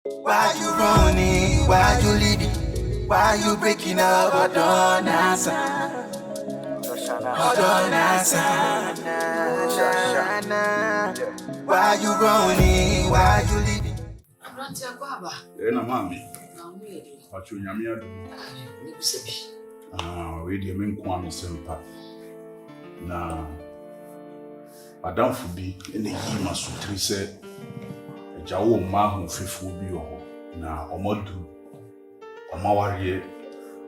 Why you running? Why you leaving? Why you breaking up? Hold on, answer. Hold on, answer. Why you running? Why you leaving? I'm not your baba. Na mami. Na mweli. Pacho nyamia do. Ni kusebi. We dey men kwa me sempa. Na adamfo bi ene yi masutri se jawo ma ho fefu bi ho na omodu omaware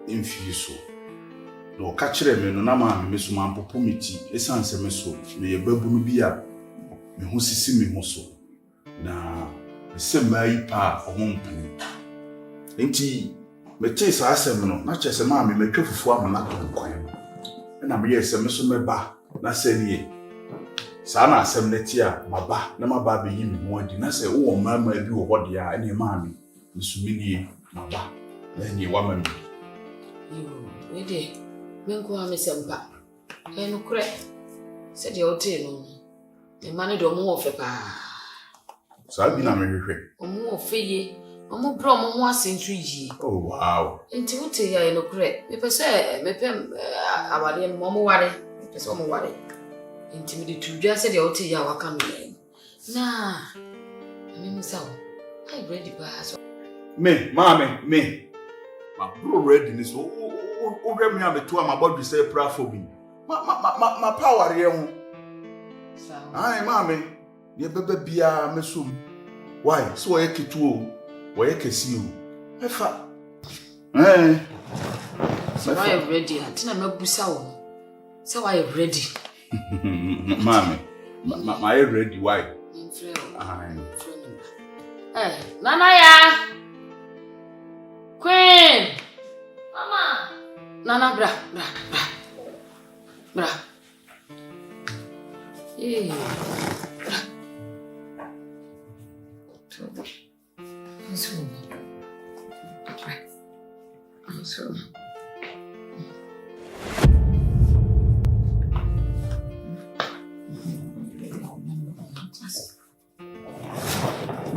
mfi so no ka kire me no na ma me so ma popo miti esanse me so me ye babunu bi a me ho sisi me ho so na se mai pa omompani enti me te sa asem no na chese ma me metwafufu ama na to kwan na me ye se me so meba na se nie sa na asem neti a maba na maba be yi me ho adi na se wo mama bi wo hode a ene ma me nsumini maba na ni wa mami We de menko amesempa eno kure se de ote no e mane do mo ofe pa sa bi na me hwehwe omo ofe ye omo bro mo ho asentu yi oh wow enti wote ya eno kure me pese mepem awade mo mo ware pese mo ware enti me de tudwa se de ote ya waka me na me musawo I ready pa so me ma bro ready ni so o hwe me abeto ama body say prafobi ma power ye ho sawo ai mame ye bebe bia mesum why so ye ketu o ye kesi o efa so I ready atina mabusa wo so I ready mame ma ye ready why ai nana ya Queen mama nana bra eh so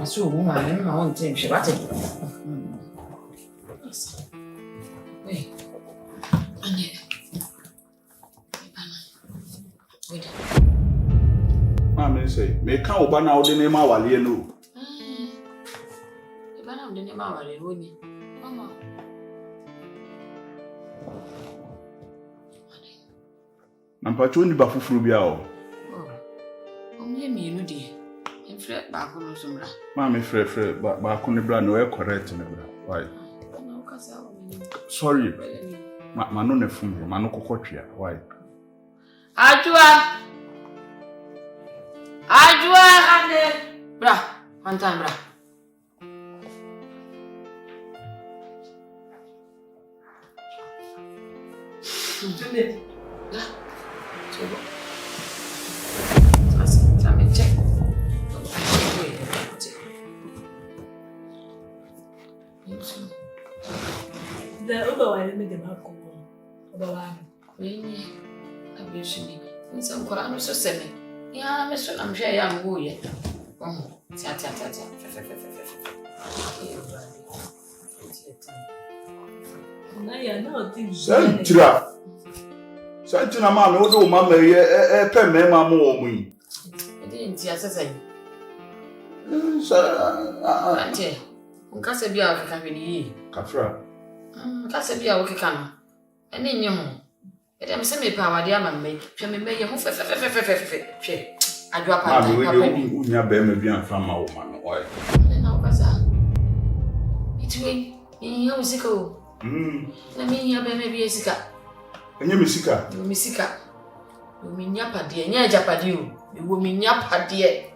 so woman I want to she what wait mame say me ka oba na ode ne ma wale no bana ode ne ma wale woni mama na mpacho ni ba fufuru bia o omi emi nu de enfre ba ko no somra mame frɛ ba ko ne bra no e correct ne bra why sorry ma no ne fun ma no kokotwea why ajua ade bra antan bra Tune la tubo asi tame check the Uber wale me dem hako Uber wale Wenye abishini nsa nkora no so seme ya me so na mhwe ya mwo ye tia na ya na odi Santina mama wo do mama ye pe me mama wo mu yi edi ntia sesa yi ante nkasa bia wo keka hwene yi kafra nkasa bia wo keka no ene nye ho ede me se me pa awade ama me hwe me me ye ho fe hwe adwa pa mama we de unya be me bia fa ma wo ma no why na okasa itwe yin yo sika na mi ya be me bia sika enye misika yo misika yo minya pade nya ajapade o wo minya pade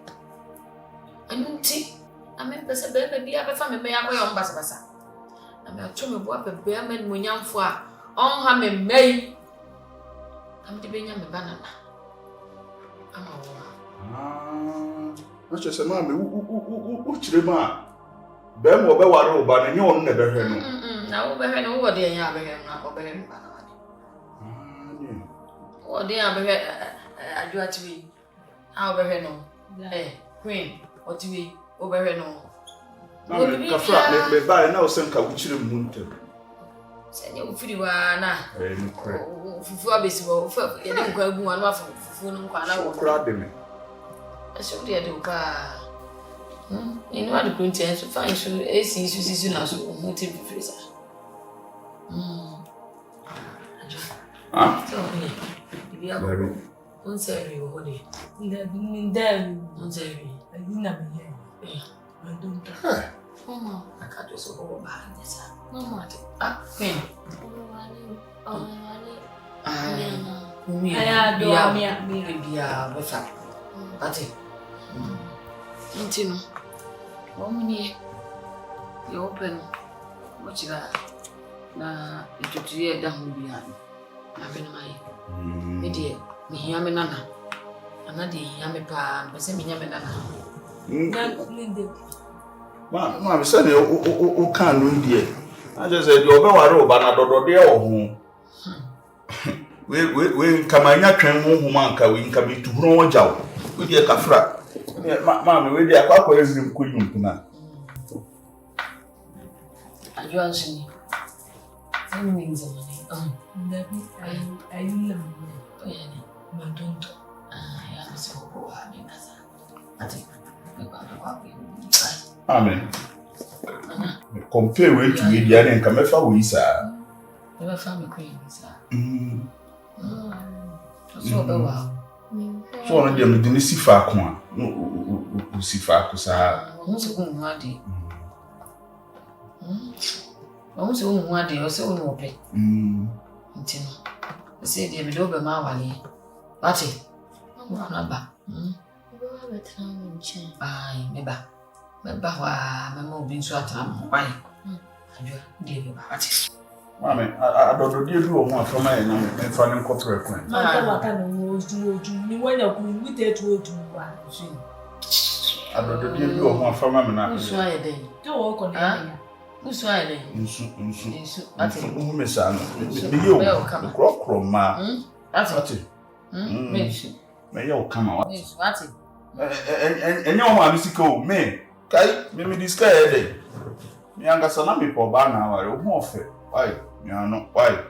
anunti ame pese be bia be fa me ya ko yo mbasa na me ato me bo be ame mo nyamfo a on ha me mai am de benya me banana ama wo na chese ma me u chire ma be mo be ware o ba na nye on na be hwe no na wo be hwe no wo de nya be hwe na wo be hwe ba na wo de nya be hwe adwa tiwi a wo be hwe no Queen otiwi wo be hwe no Kafra, me buy now some kawichiri munte. Send you free one. Fufu abesibo, you didn't go one off fufu nkwana. Crowd me. I should do pa. You know the content so fine so AC so now so muti freezer. So we are on say you hold it. Then On say I didn't have it. I don't. Mama, I can't do so over behind this. Mama, Queen. I do what's up? Ati. Intino. Omni. You open. What you got? Na itutuye da hu bia. Na bena mai. Me de me hia me nana. Ana de hia me pa, be se me hia me nana. Ma me say o kan no ndie. I just said you obeware oba na dodode e ho. We kamanya twen ho manka we nka be tuhuro wonjaw. We de kafra. Ma me we de akwa ezrim konyum tuna. Ajuanshi. Any means of money. I love you. My don't. I am so happy. I think Amen. Compare with you, the other come for we, sir. Never found a queen, sir. So, so on them didn't see far one. No, see far, sir. Who's a woman, Waddy? Who's a woman, Waddy, or so no pay. Until I said, they will over my valley. That's it. Number. Aye, maybe. Maybe why my mom being so at why? I do, Mammy, I don't do one from my name and finding corporate friend. My can't do you when you're going with it to one. I don't do one from my man. Who's why then? Don't walk on that. Who's why then? I think, Miss Anna, the crop from ma. That's it. May you come out? What's it? And your one is go, me. Kai, me discard day. Younger son of me for banner or more fair. Why? You are not why.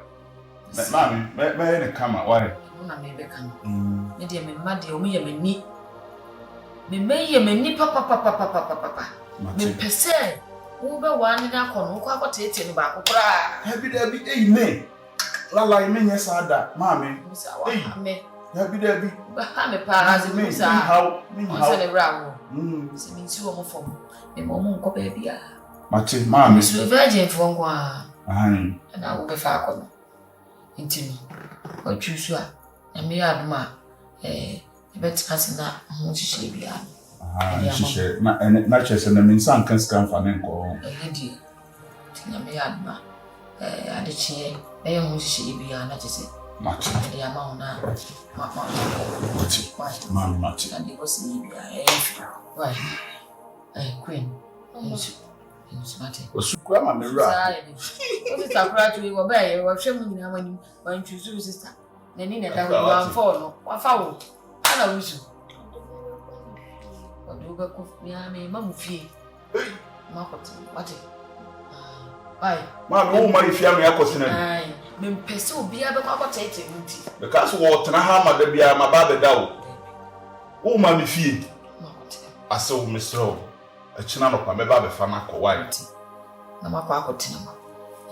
Mammy, may come out. Why? I may become. Maybe I'm mad, you may me. Me may me papa. Me per se. Uber one in our corner, quite taken about. Happy there be a name. Lala, me, yes, I that, mammy. Happy there be. But I'm a pass, it means how the round. Seems you are from a moment, baby. Mate, mammy, is a virgin from one. And I will be far. Intino. Or choose you. And me, Adma. Bet passing that, won't she be? She said, not just in the mean, some can scan for an call. A lady. Tina me, Adma. I did she, may won't she be? Not to say. Much the amount now. Mammy, much. And it was why? Queen. Was grandma me right? What is a cry to you obey or showing you when you choose sister? Then in it, I will follow. What foul? I know you. What do you go with me? I mean, Mamma Fee. Market, what? Why? Mamma, my family are costing. Me pursue be able to take it. The castle water na hammer the beer my baby down. Oh, mammy feed. I saw Miss Rowe. A channel of my baby fanako white. No, my papa,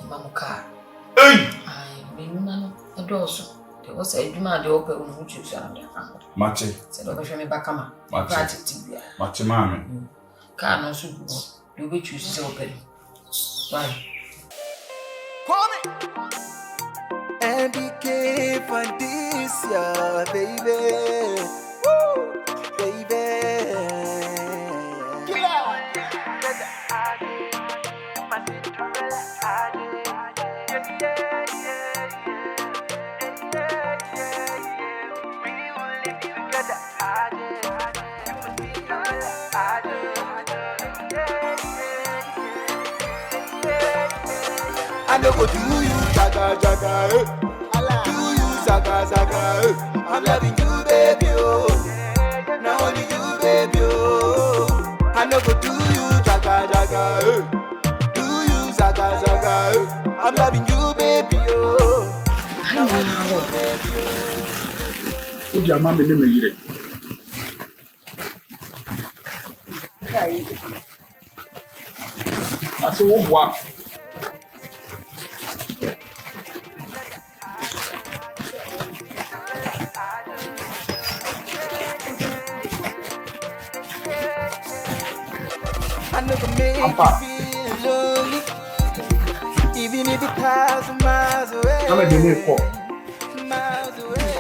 Mamma car. Hey! I mean, none a dorsal. There was a demand open which you shall understand. Machi, said over me back, Machi, mammy. Can't also do which you say open. Why? And he came for this, yeah, baby. Woo, baby. I know go do you, jaga, jaga, eh. Do you, zaga, zaga, eh. I'm loving you, baby, oh. Now only you, baby, oh. I know go do you, jaga, jaga, I'm loving you, baby. Oh. Would your mom be me? I said, oh, wow. I never make you feel lonely, even if it's 1,000 miles away. I'm a dinner for. Miles away.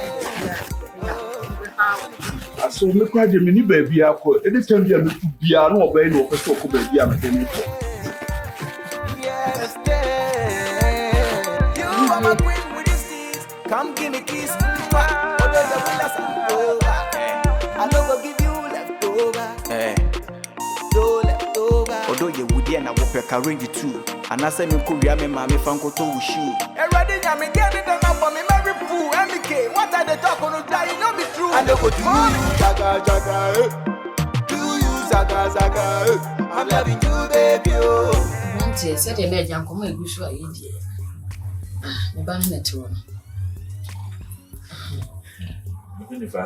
I saw me cry, Jimmy, baby. I call anytime you are be a no way no person could be a dinner for. Yes, you are my queen with these teeth. Come give me kiss. I never give you leftover. Although you would and I will arrange it too. And I say, me could be a mammy fanko to shoe. Already, I'm getting them up on me, Mary Pooh, MK. What are they talking about? You know me true. I know what you jaga, jaga, do you zaga, zaga, I'm loving you, baby. Auntie said a lady and come and go to India. The baronet one. Even if I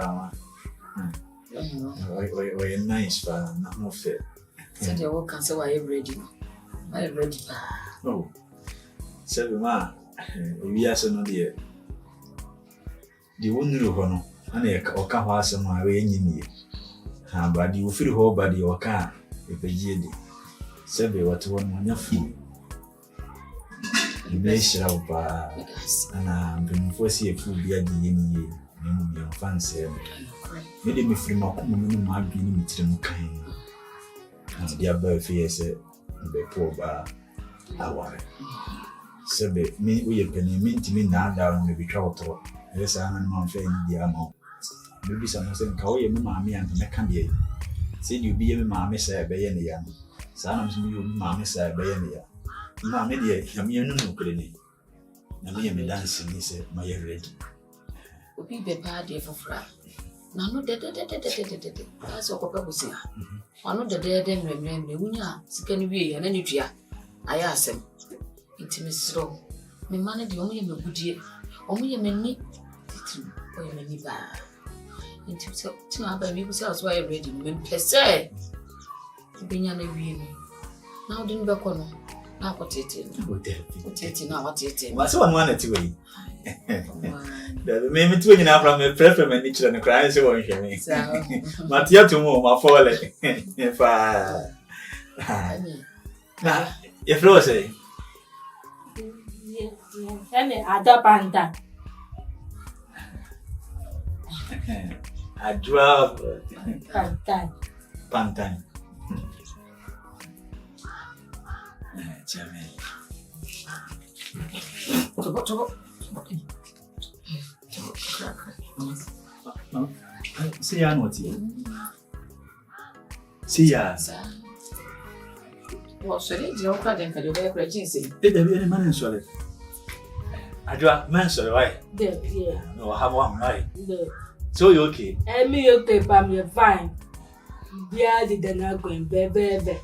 we're nice, but not more fair. Said your work and so I am ready. I am ready. Oh, 7 ma, we are so dear. The one new honor, and a car some way in ye. But you feel whole body or car if a year. Said what one on your food. You may shall and I'm been forcing a food beer the year. Your fancy. Made me free my woman, my being to them kind. And the above fears a poor bar. I worry. So, me, we a penny mean to me now down, maybe trouble. Yes, I'm not fair in the amount. Maybe some saying, call your mammy and the candy. Said you be a mammy, sir, by any young. Sometimes you, mammy, sir, by any young. Mammy, dear, I'm your new clinic. Now, me dancing, he said, my ready. We be party for fry. Now, no, that's what Papa was here. I know the dead and remember, we are second way and any tree. I asked him. Intimate slow. Me manage the only good dear, only a many or many bad. Into our baby was elsewhere ready, when per se. Being an agreement. Now didn't back on. Now what it is. What it now, what it is. What's one wanted to wait? The maybe 20 now from a preferment nature and cries so on me. Matia to move my falling. If if Rose, Any other panda. I drove Pantan. See ya, what you see ya. What's it? You're cutting for your pregnancy. Did there be any man in solid? I draw man, so right? Yeah. No, I have one right. So you okay? And me, okay, but me fine. Yeah, did not going, baby.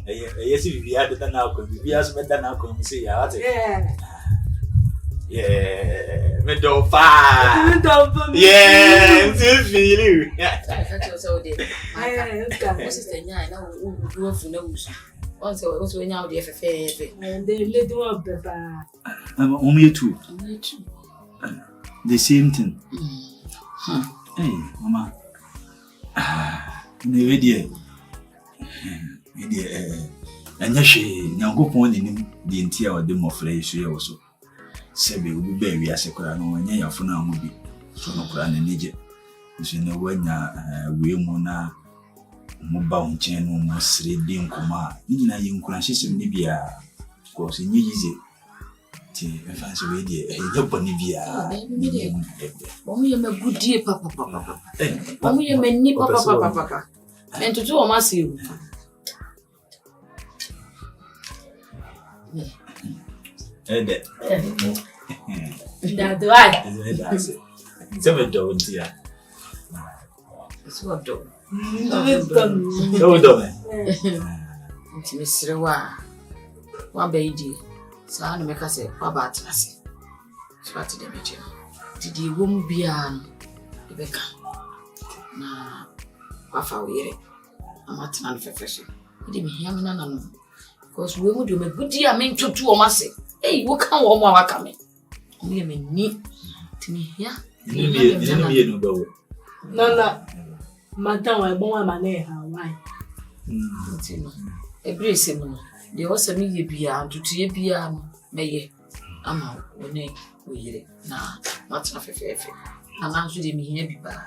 Yes, if we had the now, we have better now, come see ya. Yeah, me do fine. Yeah, still feel you. Once we now the FFA. And they little of the Only two. The same thing. Hey, Mama. No idea. And yes, now go on in the interior of the more flesh also. Sebe will be baby as a crown when you are for now movie. So no crown in Egypt. You know when we mona mobile chain almost reading Kuma. In a young crashes in Libya. Because in easy. Fancy radio, a Bonivia. Only a good dear papa. Only a many papa. And to do a massive. That's right. It's a dog, dear. It's what dog. No, dog. Mr. Wa. One baby. saa no meka sɛ baba atrase so ate de meche did the room bia no ebeka na wafa were amatena no fefeso de me hia me na no because we mu de me gudi a me ntutu o mase wo kan wo mo awaka me me me ni timi hia ni no bawo Nana madam wa bon wa mane ha why ntino every semu de o se me ye bia ntutu ye bia no meye ama woni oyire na matena fefefe na nanso de me hia bi ba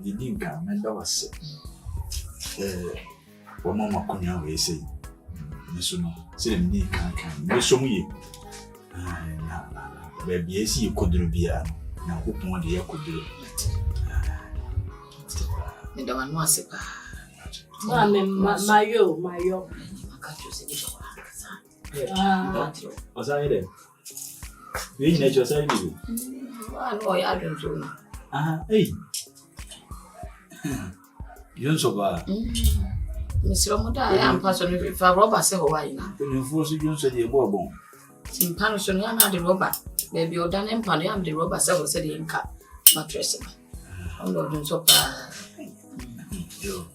Didinga menda wase wama makonya we say niso no se me ni kan niso mu ye na ba bi esi kodro bia na kopon de yakodro menda wanu ase pa ma me mayo makacho se ni kwa osa ide we ni na cho sa ni no ya donzo Yonso ba. Misiro muda ya mpaso no fa rubber se ho wai na. Ni fuso yonso de bo. Simpano so no na de rubber. Baby o dan empano ya de rubber se ho se de nka mattress na. Ono donso pa. Yo.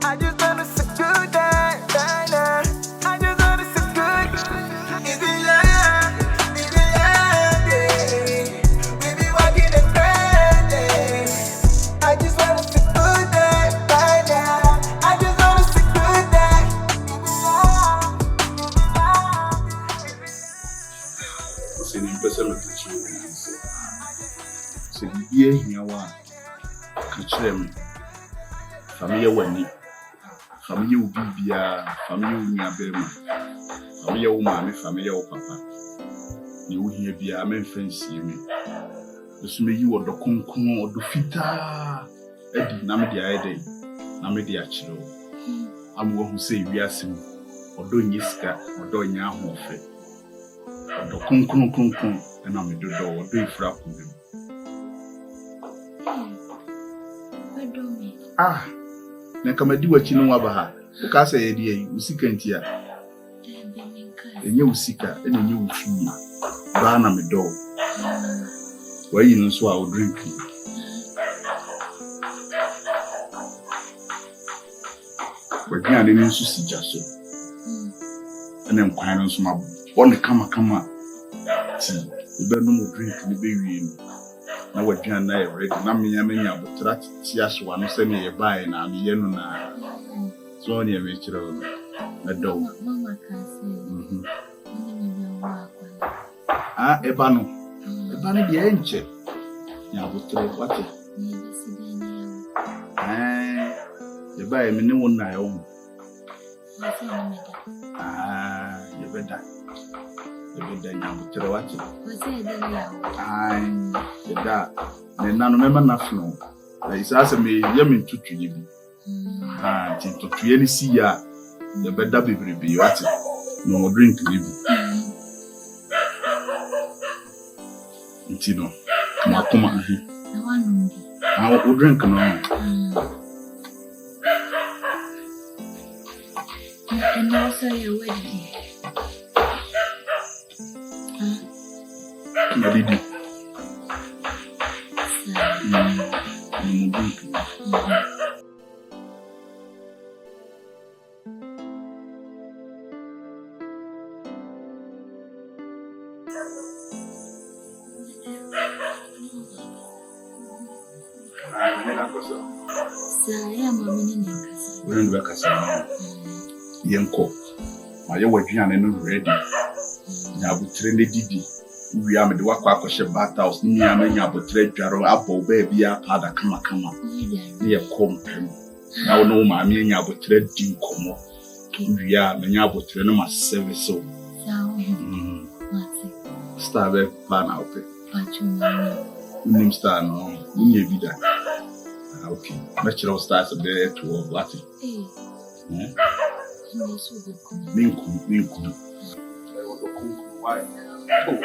I just wanna see good day. I just wanna see good. Is it love? Is it love? We be walking and praying. I just wanna see good day right now. I just wanna see good day. C'est une personne qui c'est bien hiawa kachrem famille wani famille ubibia famille nyabema famille umame famille papa ni uhia bia men fancy me so me yi wodo konkon odo fita edi na me dia ede na me dia chiro amwo hu se wiase odo nyiska odo nya ahofe odo konkon na me dodo odo ifra kubi na kamadi wachi no waba ha uka asa ye die usika ntia enye usika enye ufi ba na me do wayi no so a o drink wagya ne nso si jaso ene nkwan no so ma bone kama ti ibenu mo drink ne be wi no na wagya na e ready na menya botra ti aswa no se ne ye bai na me ye no na so ne me kire na do mama ka say eba no de enche nya botra wate ye bai me ne won na yo ye beda nya botra wate da ne nanu mema nafno la isasa me yemi ntutu yibi ti ntutu ye ni si ya ye beda bebrebe wate no drink yibi ntino makoma ahi na wanu o drink no and also your wedding Madidi saya mama ni nkasa When we kasa yenko ma ye wadwane no ready nya butre ne didi we am de wakwa akɔhye bata house ni ya manya butre dwaro abo ba bia pada kama ne ye kompem na wo no ma me nya butre di komo we am nya butre no ma service so star be plan out nim star no ni vida okay match roll stars be to what Minku. Why? Oh,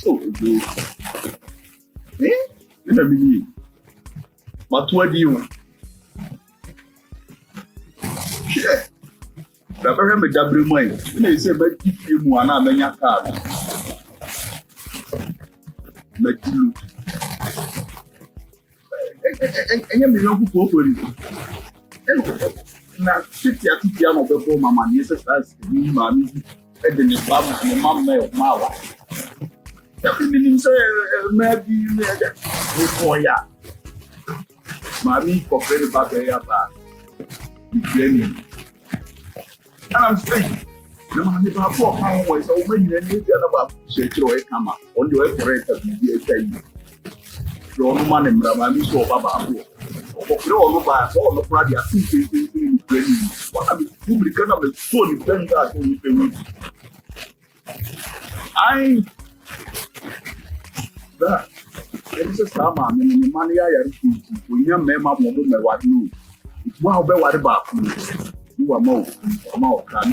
Oh, in a minute. But what do you? Share. The very double mind. They say, but if you want another card, let you look. And you know who go for it. Now, 50 at the piano before my man, yes, as me, mammy, and then his mama, and mamma, Mawa. Everything say, maybe before ya. Mammy, for very bad, the and I'm saying, no man, if I walk my way, so many about shake your camera on your operator, you say, your man and Ramani saw Baba. No, all the Friday, I think it's what I'm publican of the soul depends on the I that there is a summer, many money I am when your member woman, what you wow, what about you are more, can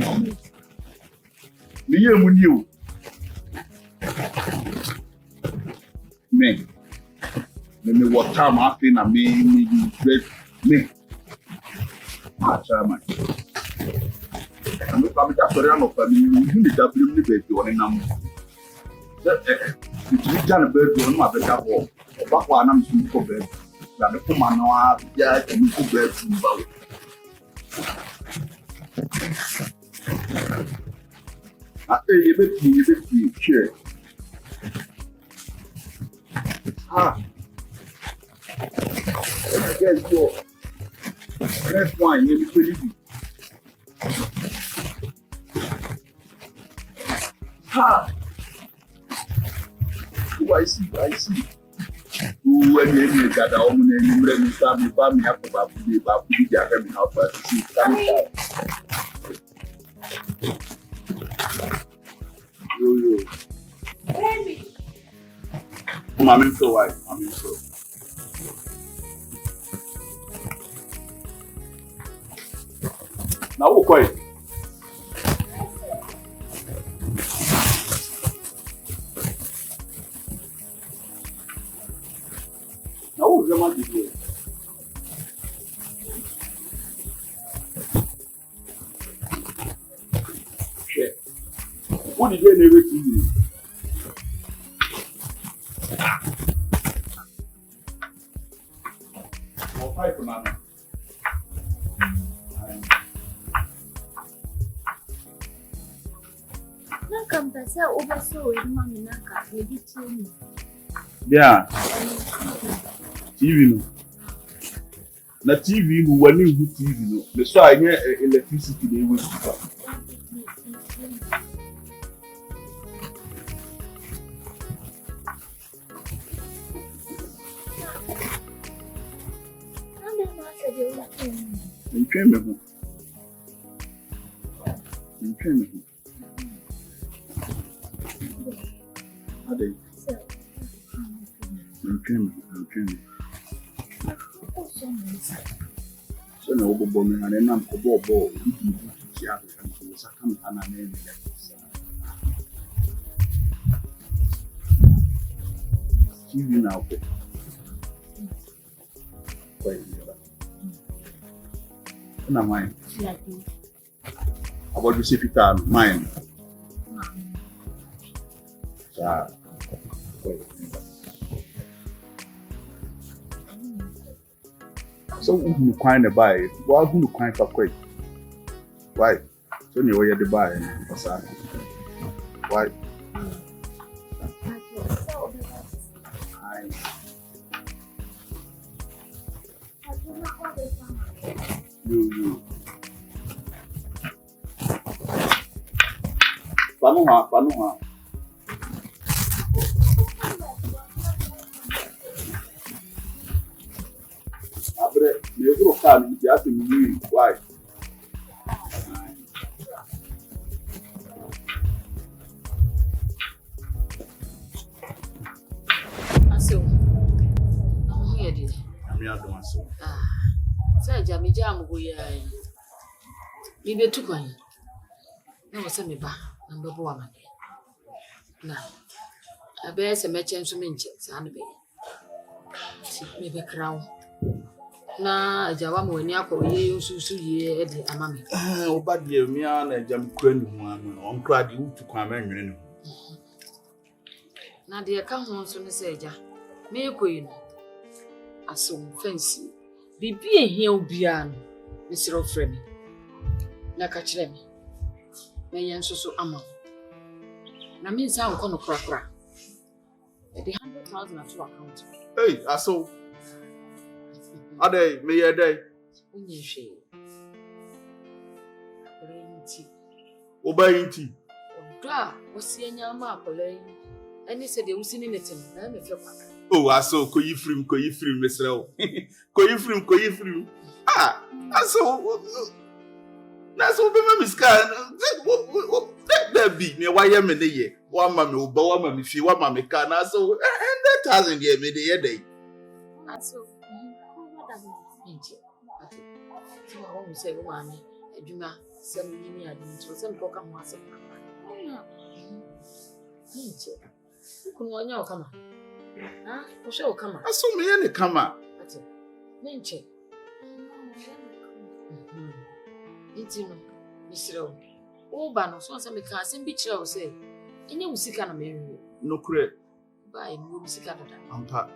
me and you. Me. Let me what time after I mean me. Chairman. I'm not just around of family, you need to bring the baby on a number. It's done a bird on my better wall. Back one I'm sweet for bed. That the woman know yeah, can you bed from bow. I say you bet chair. I guess your red wine, you believe me. I see. Who when you got a woman and you bring me family up about the baby, how far to see. Yo. Baby. I'm in so white. Now, okay. Now, what's the matter here? Shit. What did you never see? Five for now. Yeah. TV no. Na TV no wani hu TV no. Me so anye electricity dey we. Ntweme ho. Ade. Ntweme. So na wo bo me na na ko bo ibi ti a ka ko sa kan na na ne. TV na okay. Na mine. About you see Peter mine. So who kind of buy? Why who kind of quick? Why? So you where you buy? Why? You. Panuha. Abre, me vou colocar no teatro menino, vai. Aso. Não é de. A minha doma so. Sai jam go ya. Mi be tukwan. Na wo se me ba, na mbebo wa ma. Na. A bear some merchants to mention, and be. Maybe crown. Na Jawam when Yako, you so ye, Eddie, a mammy. Oh, but dear me, and jam crane one on crowd you to come in. Now, dear, come home soon, say, Ja. May queen. I so fancy. Be here, beyond Mr. O'Fremy. Na catch them. May answer so among. Na means I'm going to crack. At the 100,000 at your account. Hey, I saw. A day, may a day. Only she. Obeying tea. Was seeing your map, and he said, you was in it. I'm a few. Oh, I saw Koyi free, Mr. Koyi free. Ah, I saw. That's what my scan. That be near why I'm in the year. One mammy, one mammy, if you want mammy can also, and that hasn't yet made a day. I saw. I won't say, Mammy, I do not send me a dinner, some book and once. Who can you come? Ah, for sure, come. I saw me any come out. Ninche. Intimo, Mr. Oh, Bano, so some can be chill, say. And you will see can marry you. No credit. By you will see Canada. Unpack.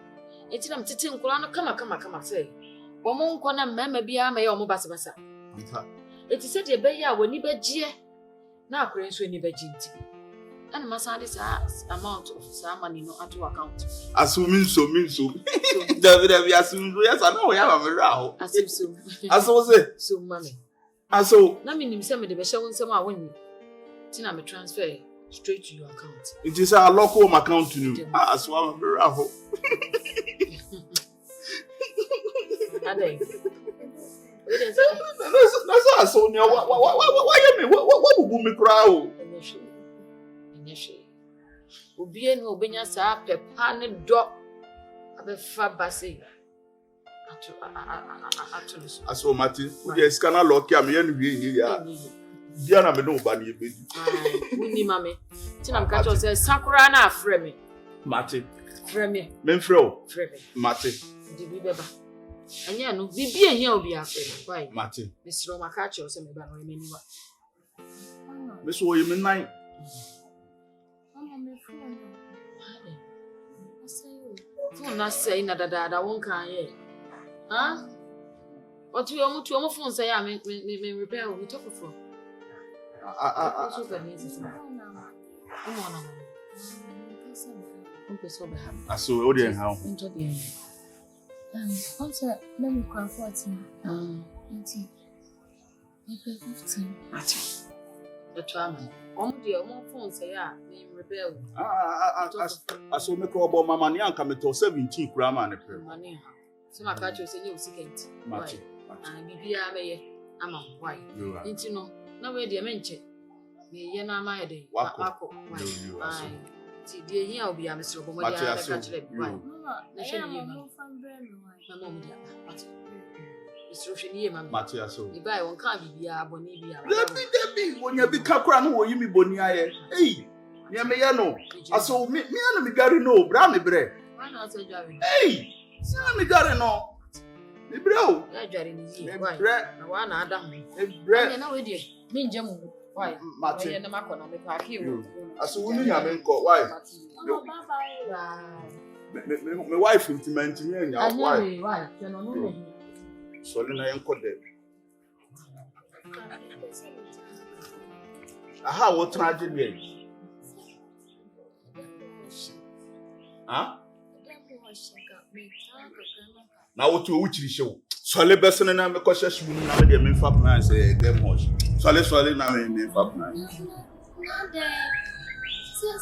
It's not sitting, come, say. One corner, mamma be a may almost bassa. It is said a bear when you bet jeer. Now, Prince, when you bet ginty. And Massadis amount of some money no at account. Assuming so means so. David, we assume, yes, I know we have a row. As if so. As I say, So, mammy. I saw. Nothing himself with the show some I win. Tina may transfer straight to your account. It is our local account to you. As well, bravo. That's what I saw. What would me cry? Obi enu obenya saa pepa ne do abefa base atu aso Martin we dey scanner lock am here we here dia na me no ba ne be uni mame tina mka cho say sakura na afre me Martin frɛ me frɛ o frɛ me Martin di bi beba anya no bibi ehia obi afre why Martin mesro maka cho say me ba no me niwa me so you me nine phone say na dada won kan ye huh what you want to phone say me repair we talk for so that is aso o dey how Also, let me call 14. 20. 15. The trauma. Dear, phone say, me rebel. Aso me call about mama ni anka me to 17 grama na pre. Money. So my catch you say you second. Mati. Bibia me ama why. Nti no, na we dey menche. Me ye na ma dey. Wako. Why? Ti dey here obi am sro bo mo dey catch le why. Na she ni mama fan brand why. Mama mo dey Mati. Mr. Osheni mama. Mati aso. Di bai won kan bibia aboni bia. Debi wonya bi kakra no wo yimi boni aye. Hey. Nya me ye no. Aso me na me gari no, bra me bre. Why not say jari? Hey. Na me gari no. Me bre o. Ya jari ni yi. Why? Na wa na ada ho. Me bre. Na we dey. Me nje mu. Why? Mati. Ye na makọ na me pa ki wo. Aso wonu nya me nko. Why? Me wife intimate me nya. Why? Why? You no know. So na yenko de. Aha, what tragic there? Huh? Now what you which show? So le person na me kwasha shwu na me de me fa plan say game watch. So le na me fa plan.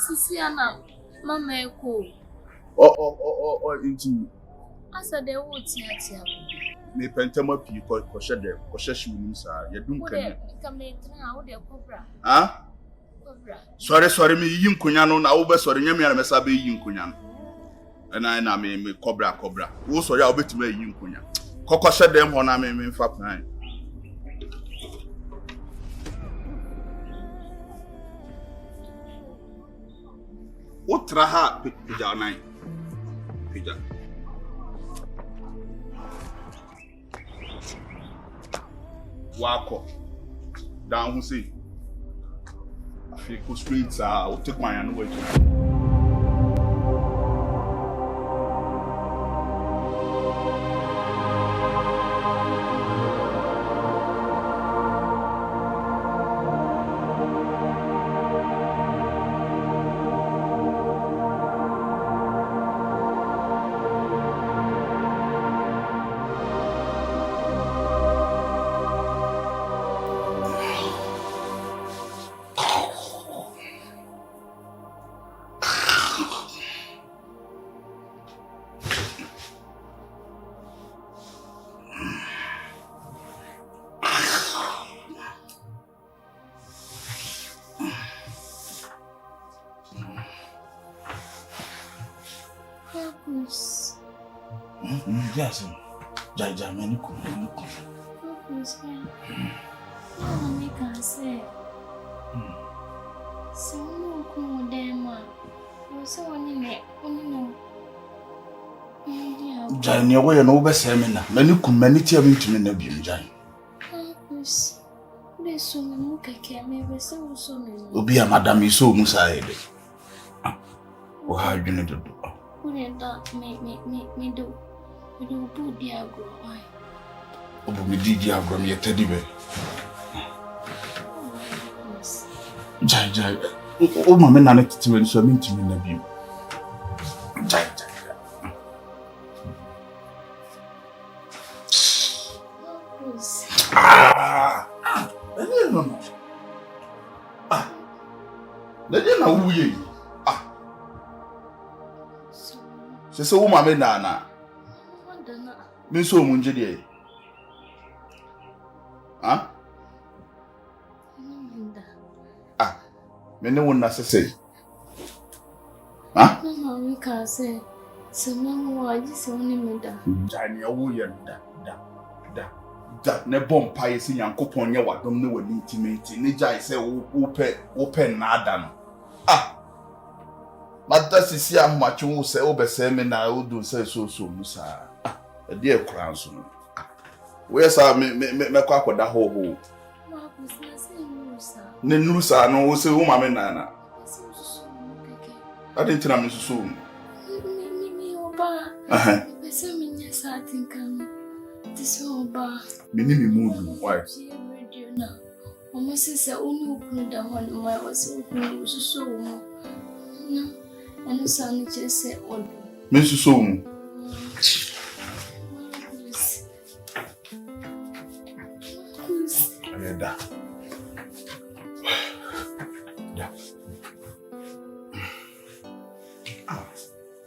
Sisi ana mama eko. Oh into Asa de wo tia. me pentama pi kwasha de kwasha shwu sa ya dum kan. Ka me tena wo de kobra. Ah? Kobra. Sorry me yi nkonya no na wo be sorry nyame ya me sa be yi nkonya no. Na me cobra wo sorry a obetima yi nkonya kokoshe dem ho na me fa plan Otra ha pija nine. Pija. Wako. Down who see. I feel go streets I'll take my hand away. Yes. Jaja, many cool. I can say. So, no, come them. So, only no. Jai, near way and over seminar. Many cool, many tear me to me, Nabi, Jai. They so much can never so many. Obi a madam is so musaide. Oh, how you need to do? Wouldn't that me do? We don't do the agro. Oh, me did you have grown your teddy bear? Jai. Oh, my men are not to when so mean to me, Nabi. Jai. No. Let know who you are. So, woman, Nana. Miss Omunjidi. Ah, me no one necessary. Ah, we can't say. So, no, I just only made that. Johnny, that ne bomb pie in Yankoponia, what don't know what intimate. Nija say, open nada. Ah, but that's the see how much you say, over semen, I would do say so, Musa. A dear crown soon. Where's our me quack with that whole? Nenusa, no, say, oh, my nana. I didn't tell me soon. I think this over. Minimi mood, wife. Almost is a only the one my was so no, and son just said, oh, Mrs. Soon.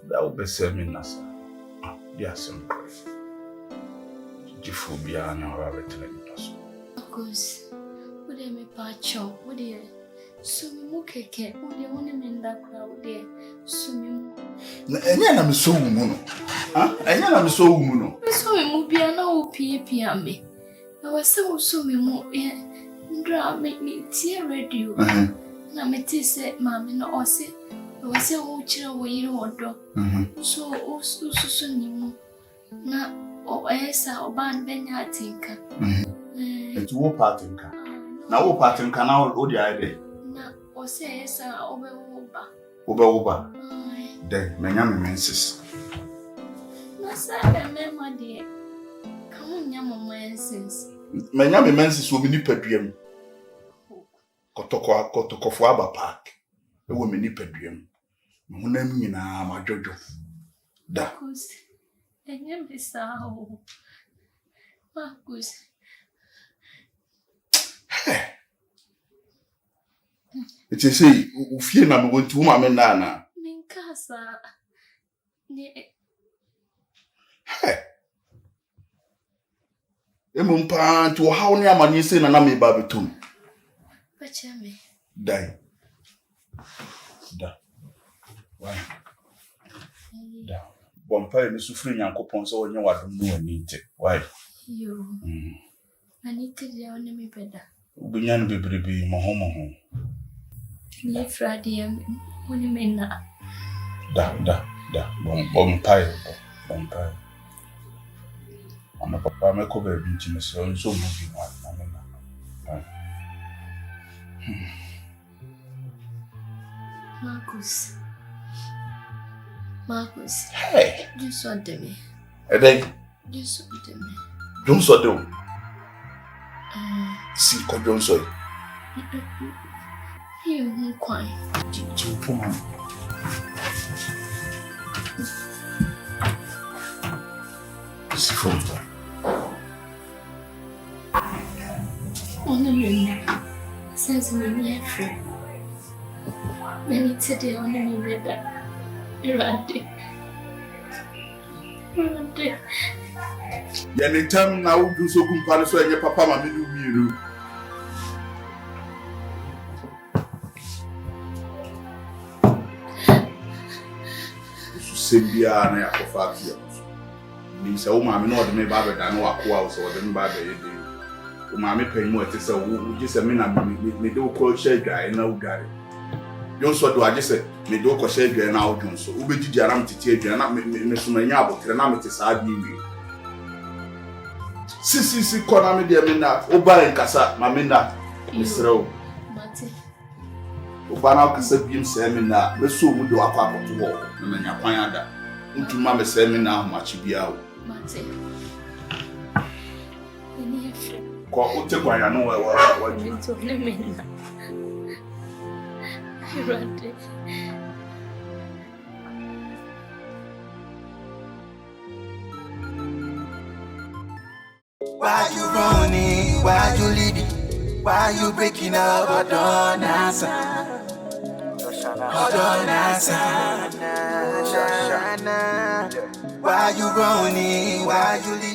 That will be serving us. Yes, Phobia and our returning us. Of course, would they make patcho? Would they? So, Mukeke, would they want him in that crowd there? So, and yet I'm so mono. And yet I'm so mono. So, we will be an old me. I was so more, make me tear radio. Now, me said, Mammy, no, or say, I was a whole chill away or dog. So, also soon, now. Oh, yes, I'll ban Benya Tinker. It's war parting car. Now, war parting can now hold the idea. Now, or say, yes, I'll Oba. Then, Menyami menses. No, sir, my dear. Come on, young menses. Menyami menses will be nipedrium. Kotoko for Abba Park. A woman nipedrium. Munemi na my Jojo. Da. And you be so. Marcus. It is say, Ufie na me want to woman nana. Minkasa. Hey. Emumpa to how near money say na me babitum. Pachame. Die. Da. Why? Da. Bompire me sufri Yankopon so onye wadom no ani nte. Why? You. I need to do on me better. Ubinyan bebrebe mo ho. Ye Friday, when you mean that. Bompire. I'm a papa, my cover being so moving one. Marcus. Hey! You saw me. And then, You saw me. don't so do. See, don't so. You won't cry. See, phone. Only me. Since we near free. Many today only me read that. Randy. Anytime now, do so good, Palace, and your papa, my middle. Sembia na yakofa kia ni se wo maame no de me ba beda na wakoa wo se wo de me ba be yedi wo maame panyimu ate se wo gise me na me de wo ko hye adwae na wo dware yon so do age se me de wo ko hye adwae na wo dwon so wo begidi aram tete adwae na me so manya abotre na me te saa bi wi si kona me de me na wo ba nkasa maame na mesrew Ubana kasa biem semi na meso mu de wakwa akoto ho na manya kwan ada ntuma me semi na ahmachi bia wo Mate. ko ote kwan ya no wa Minto ne menna. Randy. Why you running? Why you leaving? Why you breaking up? I don't answer. Why you running? Why you leaving?